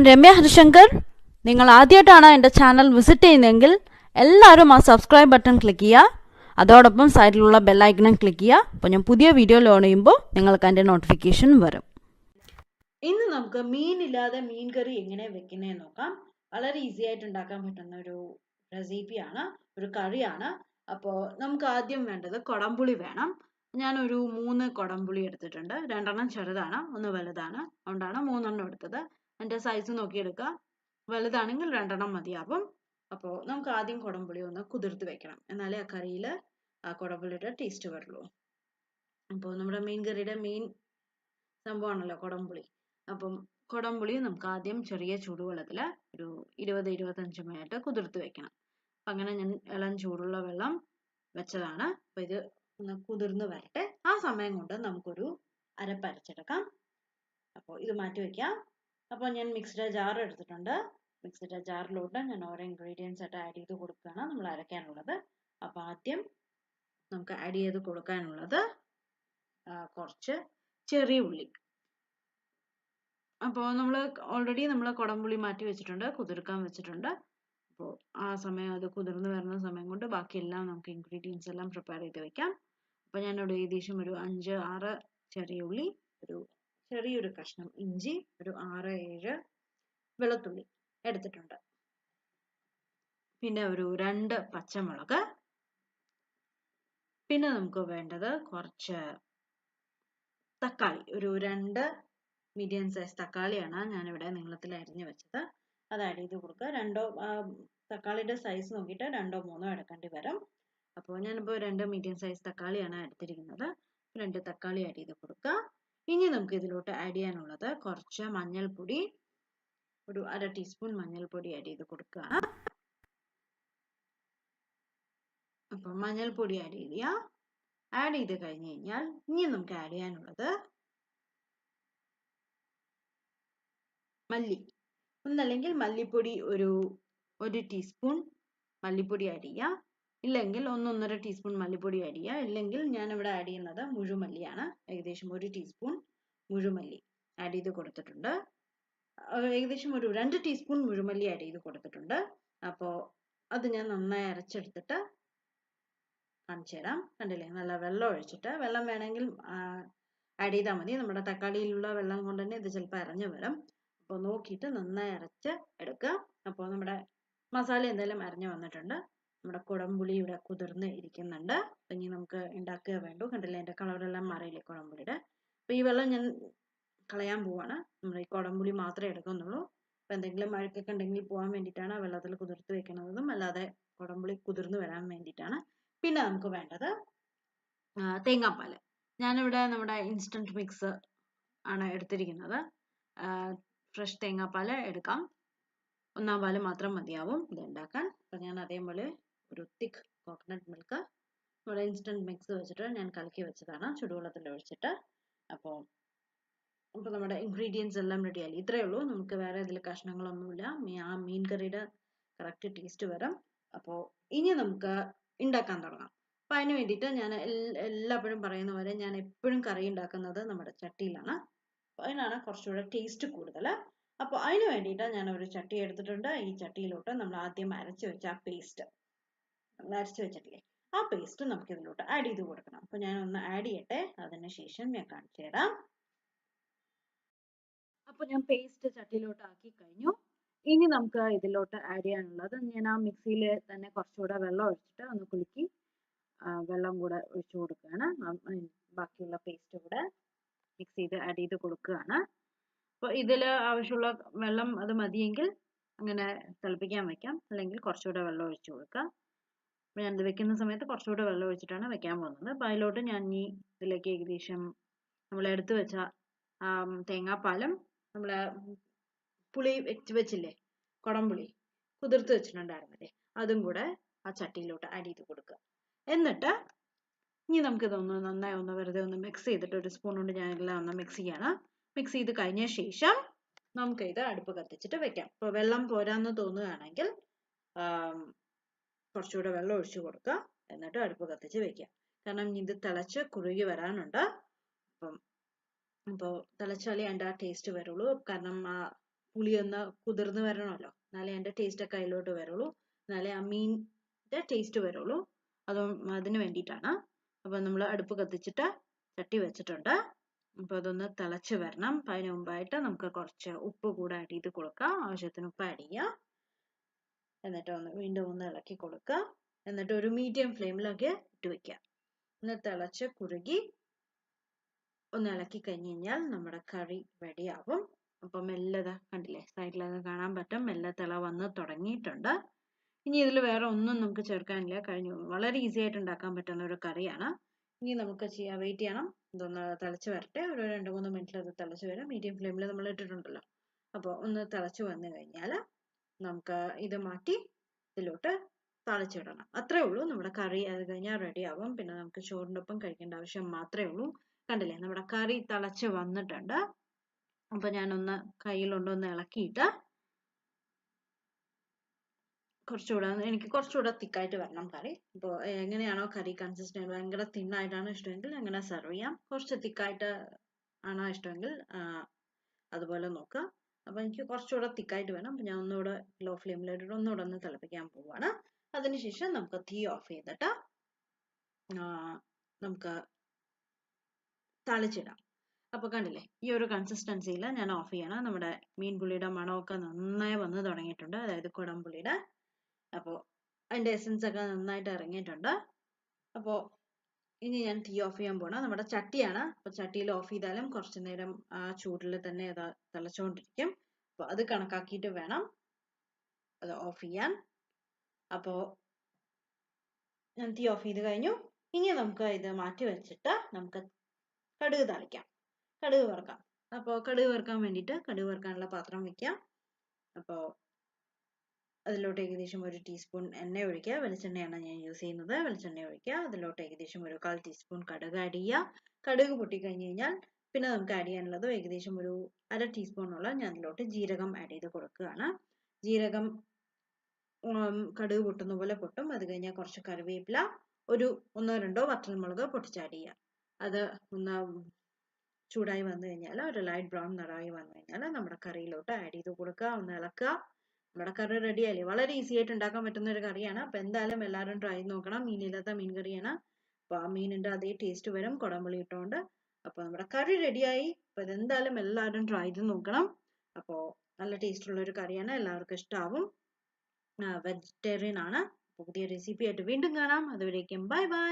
ഞാൻ രമ്യ ഹരിശങ്കർ. നിങ്ങൾ ആദ്യമായിട്ടാണ് എൻ്റെ ചാനൽ വിസിറ്റ് ചെയ്യുന്നതെങ്കിൽ എല്ലാവരും ആ സബ്സ്ക്രൈബ് ബട്ടൺ ക്ലിക്ക് ചെയ്യുക. അതോടൊപ്പം സൈഡിലുള്ള ബെല്ലൈക്കണും ക്ലിക്ക് ചെയ്യുക. അപ്പോൾ ഞാൻ പുതിയ വീഡിയോ ലോഡ് ചെയ്യുമ്പോൾ നിങ്ങൾക്ക് അതിൻ്റെ നോട്ടിഫിക്കേഷൻ വരും. ഇന്ന് നമുക്ക് മീനില്ലാതെ മീൻ കറി എങ്ങനെ വെക്കുന്നതെന്ന് നോക്കാം. വളരെ ഈസി ആയിട്ട് ഉണ്ടാക്കാൻ പറ്റുന്ന ഒരു റെസിപ്പിയാണ്, ഒരു കറിയാണ്. അപ്പോൾ നമുക്ക് ആദ്യം വേണ്ടത് കുടംപുളി വേണം. ഞാനൊരു 3 കുടംപുളി എടുത്തിട്ടുണ്ട്. 2 ചെറുതാണ്, 1 വലുതാണ്. അതുകൊണ്ടാണ് 3 എടുത്തത്. എൻ്റെ സൈസ് നോക്കിയെടുക്കുക. വലുതാണെങ്കിൽ 2 മതിയാവും. അപ്പോൾ നമുക്ക് ആദ്യം കുടംപുളി ഒന്ന് കുതിർത്ത് വെക്കണം, എന്നാലേ ആ കറിയിൽ ആ കുടംപുളിയുടെ ടേസ്റ്റ് വരുള്ളൂ. അപ്പോൾ നമ്മുടെ മീൻ കറിയുടെ മെയിൻ സംഭവമാണല്ലോ കുടംപുളി. അപ്പം കുടംപുളി നമുക്ക് ആദ്യം ചെറിയ ചൂടുവെള്ളത്തിൽ ഒരു 20-25 മിനിറ്റ് കുതിർത്ത് വെക്കണം. അപ്പം അങ്ങനെ ഞാൻ ഇളം ചൂടുള്ള വെള്ളം വെച്ചതാണ്. അപ്പം ഇത് ഒന്ന് കുതിർന്ന് വരട്ടെ. ആ സമയം കൊണ്ട് നമുക്കൊരു അരപ്പരച്ചെടുക്കാം. അപ്പോൾ ഇത് മാറ്റി വയ്ക്കാം. അപ്പോൾ ഞാൻ മിക്സിയുടെ ജാർ എടുത്തിട്ടുണ്ട്. മിക്സിയുടെ ജാറിലോട്ട് ഞാൻ ഓരോ ഇൻഗ്രീഡിയൻസ് ആയിട്ട് ആഡ് ചെയ്ത് കൊടുക്കുകയാണ് നമ്മൾ അരയ്ക്കാനുള്ളത്. അപ്പോൾ ആദ്യം നമുക്ക് ആഡ് ചെയ്ത് കൊടുക്കാനുള്ളത് കുറച്ച് ചെറിയ ഉള്ളി. അപ്പോൾ നമ്മൾ ഓൾറെഡി കുടംപുളി മാറ്റി വെച്ചിട്ടുണ്ട്, കുതിർക്കാൻ വെച്ചിട്ടുണ്ട്. അപ്പോൾ ആ സമയം അത് കുതിർന്ന് വരുന്ന സമയം കൊണ്ട് ബാക്കിയെല്ലാം നമുക്ക് ഇൻഗ്രീഡിയൻസ് എല്ലാം പ്രിപ്പയർ ചെയ്ത് വെക്കാം. അപ്പോൾ ഞാനിവിടെ ഏകദേശം ഒരു 5-6 ചെറിയ ഉള്ളി, ഒരു ചെറിയൊരു കഷ്ണം ഇഞ്ചി, ഒരു 6-7 വെളുത്തുള്ളി എടുത്തിട്ടുണ്ട്. പിന്നെ ഒരു 2 പച്ചമുളക്. പിന്നെ നമുക്ക് വേണ്ടത് കുറച്ച് തക്കാളി. ഒരു 2 മീഡിയം സൈസ് തക്കാളിയാണ് ഞാനിവിടെ നീളത്തിൽ അരിഞ്ഞു വെച്ചത്. അത് ആഡ് ചെയ്ത് കൊടുക്കുക. തക്കാളിയുടെ സൈസ് നോക്കിയിട്ട് 2-3 എടുക്കേണ്ടി വരും. അപ്പോൾ ഞാനിപ്പോൾ 2 മീഡിയം സൈസ് തക്കാളിയാണ് എടുത്തിരിക്കുന്നത്. 2 തക്കാളി ആഡ് ചെയ്ത് കൊടുക്കുക. ഇനി നമുക്ക് ഇതിലോട്ട് ആഡ് ചെയ്യാനുള്ളത് കുറച്ച് മഞ്ഞൾപ്പൊടി, ഒരു 1/2 ടീസ്പൂൺ മഞ്ഞൾപ്പൊടി ആഡ് ചെയ്ത് കൊടുക്കുക. അപ്പം മഞ്ഞൾപ്പൊടി ആഡ് ചെയ്യുക. ആഡ് ചെയ്ത് കഴിഞ്ഞ് കഴിഞ്ഞാൽ ഇനി നമുക്ക് ആഡ് ചെയ്യാനുള്ളത് മല്ലി. ഒന്നല്ലെങ്കിൽ മല്ലിപ്പൊടി ഒരു 1 ടീസ്പൂൺ മല്ലിപ്പൊടി ആഡ് ചെയ്യുക. ഇല്ലെങ്കിൽ 1-1.5 ടീസ്പൂൺ മല്ലിപ്പൊടി ആഡ് ചെയ്യുക. ഇല്ലെങ്കിൽ ഞാനിവിടെ ആഡ് ചെയ്യുന്നത് മുഴുമല്ലിയാണ്. ഏകദേശം 1 ടീസ്പൂൺ മുഴുമല്ലി ആഡ് ചെയ്ത് കൊടുത്തിട്ടുണ്ട്. ഏകദേശം ഒരു 2 ടീസ്പൂൺ മുഴുമല്ലി ആഡ് ചെയ്ത് കൊടുത്തിട്ടുണ്ട്. അപ്പോൾ അത് ഞാൻ നന്നായി അരച്ചെടുത്തിട്ട് കാണിച്ചു തരാം. കണ്ടില്ലേ, നല്ല വെള്ളം ഒഴിച്ചിട്ട്, വെള്ളം വേണമെങ്കിൽ ആഡ് ചെയ്താൽ മതി. നമ്മുടെ തക്കാളിയിലുള്ള വെള്ളം കൊണ്ട് തന്നെ ഇത് ചിലപ്പോൾ അരഞ്ഞു വരും. അപ്പോൾ നോക്കിയിട്ട് നന്നായി അരച്ച് എടുക്കുക. അപ്പോൾ നമ്മുടെ മസാല എന്തായാലും അരഞ്ഞു വന്നിട്ടുണ്ട്. നമ്മുടെ കുടംപുളി ഇവിടെ കുതിർന്ന് ഇരിക്കുന്നുണ്ട്. അപ്പം ഇനി നമുക്ക് ഉണ്ടാക്കുക വേണ്ടു. കണ്ടില്ലേ, എൻ്റെ കളറെല്ലാം മാറിയില്ലേ കുടംപുളിയുടെ. അപ്പോൾ ഈ വെള്ളം ഞാൻ കളയാൻ പോവാണ്. നമ്മൾ ഈ കുടംപുളി മാത്രമേ എടുക്കുന്നുള്ളൂ. അപ്പോൾ എന്തെങ്കിലും അഴുക്കൊക്കെ ഉണ്ടെങ്കിൽ പോകാൻ വേണ്ടിയിട്ടാണ് ആ വെള്ളത്തിൽ കുതിർത്ത് വെക്കുന്നതും, അല്ലാതെ കുടംപുളി കുതിർന്ന് വരാൻ വേണ്ടിയിട്ടാണ്. പിന്നെ നമുക്ക് വേണ്ടത് തേങ്ങാപ്പാൽ. ഞാനിവിടെ നമ്മുടെ ഇൻസ്റ്റൻറ്റ് മിക്സ് ആണ് എടുത്തിരിക്കുന്നത്. ഫ്രഷ് തേങ്ങാപ്പാൽ എടുക്കാം. 1 പാൽ മാത്രം മതിയാവും ഇത് ഉണ്ടാക്കാൻ. അപ്പോൾ ഞാൻ അതേപോലെ ഒരു തിക്ക് കോക്കനട്ട് മിൽക്ക് നമ്മുടെ ഇൻസ്റ്റൻറ്റ് മിക്സ് വെച്ചിട്ട് ഞാൻ കലക്കി വെച്ചതാണ്, ചുടുവെള്ളത്തിൽ ഒഴിച്ചിട്ട്. അപ്പോൾ നമ്മുടെ ഇൻഗ്രീഡിയൻസ് എല്ലാം റെഡി ആയി. ഇത്രയേ ഉള്ളൂ. നമുക്ക് വേറെ ഇതിൽ കഷ്ണങ്ങളൊന്നുമില്ല. ആ മീൻ കറിയുടെ കറക്റ്റ് ടേസ്റ്റ് വരും. അപ്പോൾ ഇനി നമുക്ക് ഉണ്ടാക്കാൻ തുടങ്ങാം. അപ്പോൾ അതിന് വേണ്ടിയിട്ട് ഞാൻ എല്ലാപ്പോഴും പറയുന്ന പോലെ ഞാൻ എപ്പോഴും കറി ഉണ്ടാക്കുന്നത് നമ്മുടെ ചട്ടിയിലാണ്. അപ്പോൾ അതിനാണ് കുറച്ചുകൂടെ ടേസ്റ്റ് കൂടുതൽ. അപ്പോൾ അതിന് വേണ്ടിയിട്ട് ഞാൻ ഒരു ചട്ടി എടുത്തിട്ടുണ്ട്. ഈ ചട്ടിയിലോട്ട് നമ്മൾ ആദ്യം അരച്ച് വെച്ച ആ പേസ്റ്റ്, നമ്മൾ അരച്ച് വെച്ചിട്ടില്ലേ, ആ പേസ്റ്റ് നമുക്ക് ഇതിലോട്ട് ആഡ് ചെയ്ത് കൊടുക്കണം. അപ്പോൾ ഞാൻ ഒന്ന് ആഡ് ചെയ്യട്ടെ, അതിന് ശേഷം ഞാൻ കാണിച്ചു തരാം. അപ്പോൾ ഞാൻ പേസ്റ്റ് ചട്ടിയിലോട്ട് ആക്കി കഴിഞ്ഞു. ഇനി നമുക്ക് ഇതിലോട്ട് ആഡ് ചെയ്യാനുള്ളത്, ഞാൻ ആ മിക്സിയിൽ തന്നെ കുറച്ചുകൂടെ വെള്ളം ഒഴിച്ചിട്ട് ഒന്ന് കുലുക്കി വെള്ളം കൂടെ ഒഴിച്ചു കൊടുക്കുകയാണ്. ബാക്കിയുള്ള പേസ്റ്റ് കൂടെ മിക്സ് ചെയ്ത് ആഡ് ചെയ്ത് കൊടുക്കുകയാണ്. അപ്പോൾ ഇതിൽ ആവശ്യമുള്ള വെള്ളം അത് മതിയെങ്കിൽ അങ്ങനെ തിളപ്പിക്കാൻ വെക്കാം, അല്ലെങ്കിൽ കുറച്ചുകൂടെ വെള്ളം ഒഴിച്ചു കൊടുക്കുക. അപ്പോൾ ഞാനിത് വെക്കുന്ന സമയത്ത് കുറച്ചുകൂടെ വെള്ളം ഒഴിച്ചിട്ടാണ് വെക്കാൻ പോകുന്നത്. അപ്പോൾ അതിലോട്ട് ഞാൻ ഇതിലേക്ക് ഏകദേശം നമ്മൾ എടുത്തു വെച്ച തേങ്ങാപ്പാലും നമ്മളെ പുളി വെച്ചില്ലേ, കുടംപുളി കുതിർത്ത് വെച്ചിട്ടുണ്ടായിരുന്നില്ലേ, അതും കൂടെ ആ ചട്ടിയിലോട്ട് ആഡ് ചെയ്ത് കൊടുക്കുക. എന്നിട്ട് ഇനി നമുക്കിതൊന്ന് നന്നായി ഒന്ന് വെറുതെ ഒന്ന് മിക്സ് ചെയ്തിട്ട്, ഒരു സ്പൂൺ കൊണ്ട് ഞാനെല്ലാം ഒന്ന് മിക്സ് ചെയ്യണം. മിക്സ് ചെയ്ത് കഴിഞ്ഞ ശേഷം നമുക്കിത് അടുപ്പ് കത്തിച്ചിട്ട് വെക്കാം. ഇപ്പോൾ വെള്ളം പോരാന്ന് തോന്നുകയാണെങ്കിൽ കുറച്ചുകൂടെ വെള്ളം ഒഴിച്ചു കൊടുക്കുക. എന്നിട്ട് അടുപ്പ് കത്തിച്ച് വെക്കുക. കാരണം ഇത് തിളച്ച് കുറുകി വരാനുണ്ട്. അപ്പോൾ തിളച്ചാലേ അതിൻ്റെ ആ ടേസ്റ്റ് വരുള്ളൂ. കാരണം ആ പുളി ഒന്ന് കുതിർന്ന് വരണമല്ലോ, എന്നാലേ അതിൻ്റെ ടേസ്റ്റ് ഒക്കെ അതിലോട്ട് വരുള്ളൂ, എന്നാലേ ആ മീനിൻ്റെ ടേസ്റ്റ് വരുള്ളൂ. അതിന് വേണ്ടിയിട്ടാണ്. അപ്പോൾ നമ്മൾ അടുപ്പ് കത്തിച്ചിട്ട് ചട്ടി വെച്ചിട്ടുണ്ട്. അപ്പോൾ അതൊന്ന് തിളച്ച് വരണം. അപ്പം അതിന് മുമ്പായിട്ട് നമുക്ക് കുറച്ച് ഉപ്പ് കൂടെ ആഡ് ചെയ്ത് കൊടുക്കാം. ആവശ്യത്തിന് ഉപ്പ് ആഡ് ചെയ്യുക. എന്നിട്ട് വീണ്ടും ഒന്ന് ഇളക്കി കൊടുക്കുക. എന്നിട്ട് ഒരു മീഡിയം ഫ്ലെയിമിലൊക്കെ ഇട്ട് വെക്കുക. ഒന്ന് തിളച്ച് കുറുകി ഒന്ന് ഇളക്കി കഴിഞ്ഞ് കഴിഞ്ഞാൽ നമ്മുടെ കറി റെഡി ആവും. അപ്പം മെല്ലത കണ്ടില്ലേ, സൈഡിലൊക്കെ കാണാൻ പറ്റും, മെല്ലെ തിള വന്ന് തുടങ്ങിയിട്ടുണ്ട്. ഇനി ഇതിൽ വേറെ ഒന്നും നമുക്ക് ചേർക്കാനില്ല, കഴിഞ്ഞു. വളരെ ഈസി ആയിട്ട് ഉണ്ടാക്കാൻ പറ്റുന്ന ഒരു കറിയാണ്. ഇനി നമുക്ക് വെയിറ്റ് ചെയ്യണം, ഇതൊന്ന് തിളച്ച് വരട്ടെ. ഒരു 2-3 മിനിറ്റിൽ അത് തിളച്ച് വരും. മീഡിയം ഫ്ലെയിമിൽ നമ്മൾ ഇട്ടിട്ടുണ്ടല്ലോ. അപ്പോൾ ഒന്ന് തിളച്ച് വന്നു കഴിഞ്ഞാൽ നമുക്ക് ഇത് മാറ്റി ഇതിലോട്ട് താളിച്ചിടണം. അത്രേ ഉള്ളൂ. നമ്മുടെ കറി അത് കഴിഞ്ഞാൽ റെഡി ആവും. പിന്നെ നമുക്ക് ചോറിൻ്റെ ഒപ്പം കഴിക്കേണ്ട ആവശ്യം മാത്രമേ ഉള്ളൂ. കണ്ടില്ലേ, നമ്മുടെ കറി തിളച്ച് വന്നിട്ടുണ്ട്. അപ്പോൾ ഞാനൊന്ന് കയ്യിലുണ്ടൊന്ന് ഇളക്കിയിട്ട് എനിക്ക് കുറച്ചുകൂടെ തിക്കായിട്ട് വരണം കറി. ഇപ്പോൾ എങ്ങനെയാണോ കറി കൺസിസ്റ്റൻറ്റ്, ഭയങ്കര തിന്നായിട്ടാണ് ഇഷ്ടമെങ്കിൽ അങ്ങനെ സെർവ് ചെയ്യാം. കുറച്ച് തിക്കായിട്ട് ആണോ ഇഷ്ടമെങ്കിൽ അതുപോലെ നോക്കുക. അപ്പോൾ എനിക്ക് കുറച്ചുകൂടെ തിക്കായിട്ട് വേണം. അപ്പോൾ ഞാൻ ഒന്നുകൂടെ ലോ ഫ്ലെയിമിലിട്ടിട്ട് ഒന്നുകൂടെ ഒന്ന് തിളപ്പിക്കാൻ പോവുകയാണ്. അതിനുശേഷം നമുക്ക് തീ ഓഫ് ചെയ്തിട്ട് നമുക്ക് താളിച്ചിടാം. അപ്പോൾ കണ്ടില്ലേ, ഈ ഒരു കൺസിസ്റ്റൻസിയിൽ ഞാൻ ഓഫ് ചെയ്യണം. നമ്മുടെ മീൻ പുളിയുടെ മണമൊക്കെ നന്നായി വന്ന് തുടങ്ങിയിട്ടുണ്ട്, അതായത് കുടംപുളിയുടെ. അപ്പോൾ അതിൻ്റെ എസൻസ് ഒക്കെ നന്നായിട്ട് ഇറങ്ങിയിട്ടുണ്ട്. അപ്പോൾ ഇനി ഞാൻ തീ ഓഫ് ചെയ്യാൻ പോകണം. നമ്മുടെ ചട്ടിയാണ്, അപ്പോൾ ചട്ടിയിൽ ഓഫ് ചെയ്താലും കുറച്ച് നേരം ആ ചൂടിൽ തന്നെ അത് തിളച്ചുകൊണ്ടിരിക്കും. അപ്പോൾ അത് കണക്കാക്കിയിട്ട് വേണം അത് ഓഫ് ചെയ്യാൻ. അപ്പോൾ ഞാൻ തീ ഓഫ് ചെയ്ത് കഴിഞ്ഞു. ഇനി നമുക്ക് ഇത് മാറ്റി വെച്ചിട്ട് നമുക്ക് കടുക് താളിക്കാം, കടുക് വറുക്കാം. അപ്പോൾ കടുക് വറുക്കാൻ വേണ്ടിയിട്ട് കടുക് വറുക്കാനുള്ള പാത്രം വെക്കാം. അപ്പോൾ അതിലോട്ട് ഏകദേശം 1 ടീസ്പൂൺ എണ്ണ ഒഴിക്കുക. വെളിച്ചെണ്ണയാണ് ഞാൻ യൂസ് ചെയ്യുന്നത്. വെളിച്ചെണ്ണ ഒഴിക്കുക. അതിലോട്ട് ഏകദേശം ഒരു 1/4 ടീസ്പൂൺ കടുക് ആഡ് ചെയ്യുക. കടുക് പൊട്ടിക്കഴിഞ്ഞ് കഴിഞ്ഞാൽ പിന്നെ നമുക്ക് ആഡ് ചെയ്യാനുള്ളത് ഏകദേശം ഒരു 1/2 ടീസ്പൂണോളം ഞാൻ അതിലോട്ട് ജീരകം ആഡ് ചെയ്ത് കൊടുക്കുകയാണ്. ജീരകം കടുക് പൊട്ടുന്ന പോലെ പൊട്ടും. അത് കഴിഞ്ഞാൽ കുറച്ച് കറിവേപ്പില, ഒരു 1-2 വറ്റൽമുളക് പൊട്ടിച്ചാഡ് ചെയ്യുക. അത് ഒന്ന് ചൂടായി വന്നു കഴിഞ്ഞാൽ, ഒരു ലൈറ്റ് ബ്രൗൺ നിറമായി വന്നു കഴിഞ്ഞാൽ നമ്മുടെ കറിയിലോട്ട് ആഡ് ചെയ്ത് കൊടുക്കുക. ഒന്ന് ഇളക്കുക. നമ്മുടെ കറി റെഡി ആയില്ലേ. വളരെ ഈസി ആയിട്ട് ഉണ്ടാക്കാൻ പറ്റുന്ന ഒരു കറിയാണ്. അപ്പോൾ എന്തായാലും എല്ലാവരും ട്രൈ ചെയ്ത് നോക്കണം. മീനില്ലാത്ത മീൻ കറിയാണ്. അപ്പോൾ ആ മീനിൻ്റെ അതേ ടേസ്റ്റ് വരും കുടംപുളി ഇട്ടുകൊണ്ട്. അപ്പോൾ നമ്മുടെ കറി റെഡിയായി. അപ്പോൾ ഇതെന്തായാലും എല്ലാവരും ട്രൈ ചെയ്ത് നോക്കണം. അപ്പോൾ നല്ല ടേസ്റ്റുള്ള ഒരു കറിയാണ്, എല്ലാവർക്കും ഇഷ്ടമാവും. വെജിറ്റേറിയൻ ആണ്. പുതിയ റെസിപ്പി ആയിട്ട് വീണ്ടും കാണാം. അതുവരേക്കും ബൈ ബൈ.